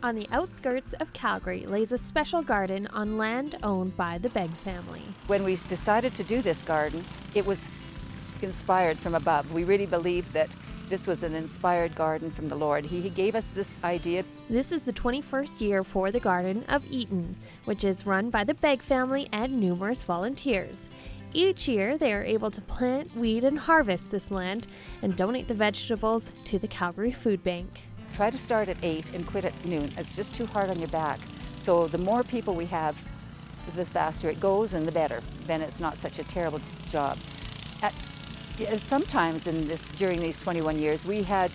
On the outskirts of Calgary lays a special garden on land owned by the Begg family. When we decided to do this garden, it was inspired from above. We really believed that this was an inspired garden from the Lord. He gave us this idea. This is the 21st year for the Garden of Eatin, which is run by the Begg family and numerous volunteers. Each year, they are able to plant, weed, and harvest this land and donate the vegetables to the Calgary Food Bank. Try to start at 8 and quit at noon. It's just too hard on your back. So the more people we have, the faster it goes and the better. Then it's not such a terrible job. Sometimes during these 21 years, we had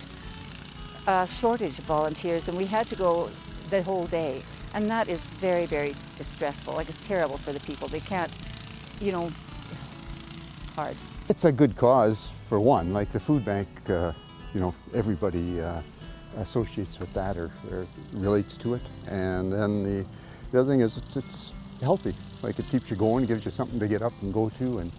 a shortage of volunteers and we had to go the whole day. And that is very, very distressful. Like, it's terrible for the people. They can't, hard. It's a good cause for one, like the food bank, everybody associates with that or relates to it. And then the other thing is it's healthy. Like, it keeps you going, gives you something to get up and go to, and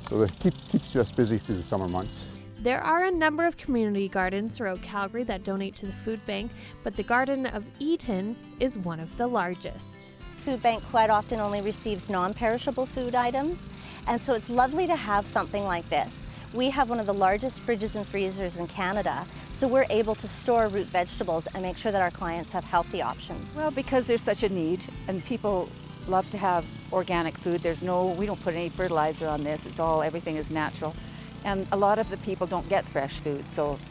so it keeps us busy through the summer months. There are a number of community gardens throughout Calgary that donate to the food bank, but the Garden of Eatin is one of the largest. Food bank quite often only receives non-perishable food items, and so it's lovely to have something like this. We have one of the largest fridges and freezers in Canada, so we're able to store root vegetables and make sure that our clients have healthy options. Well, because there's such a need and people love to have organic food. We don't put any fertilizer on this. Everything is natural. And a lot of the people don't get fresh food,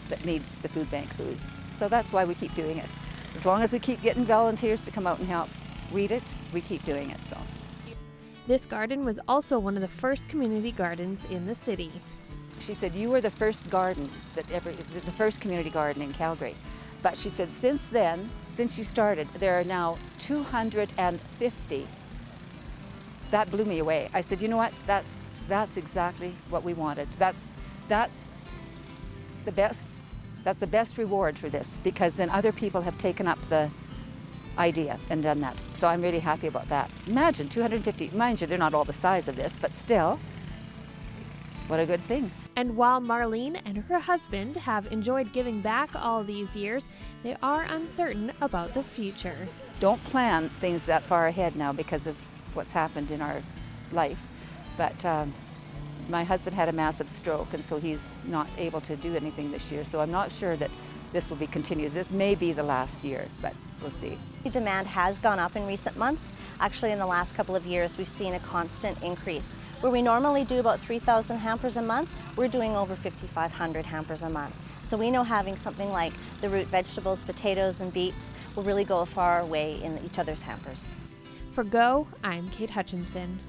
that need the food bank food. So that's why we keep doing it. As long as we keep getting volunteers to come out and help weed it, we keep doing it. So this garden was also one of the first community gardens in the city. She said, you were the first garden the first community garden in Calgary. But she said, since then, since you started, there are now 250. That blew me away. I said, you know what? That's exactly what we wanted. That's the best. That's the best reward for this, because then other people have taken up the idea and done that. So I'm really happy about that. Imagine 250. Mind you, they're not all the size of this, but still, what a good thing. And while Marlene and her husband have enjoyed giving back all these years, they are uncertain about the future. Don't plan things that far ahead now because of what's happened in our life. But my husband had a massive stroke, and so he's not able to do anything this year. So I'm not sure that this will be continued. This may be the last year, but we'll see. Demand has gone up in recent months. Actually, in the last couple of years, we've seen a constant increase. Where we normally do about 3,000 hampers a month, we're doing over 5,500 hampers a month. So we know having something like the root vegetables, potatoes, and beets will really go a far way in each other's hampers. For Go, I'm Kate Hutchinson.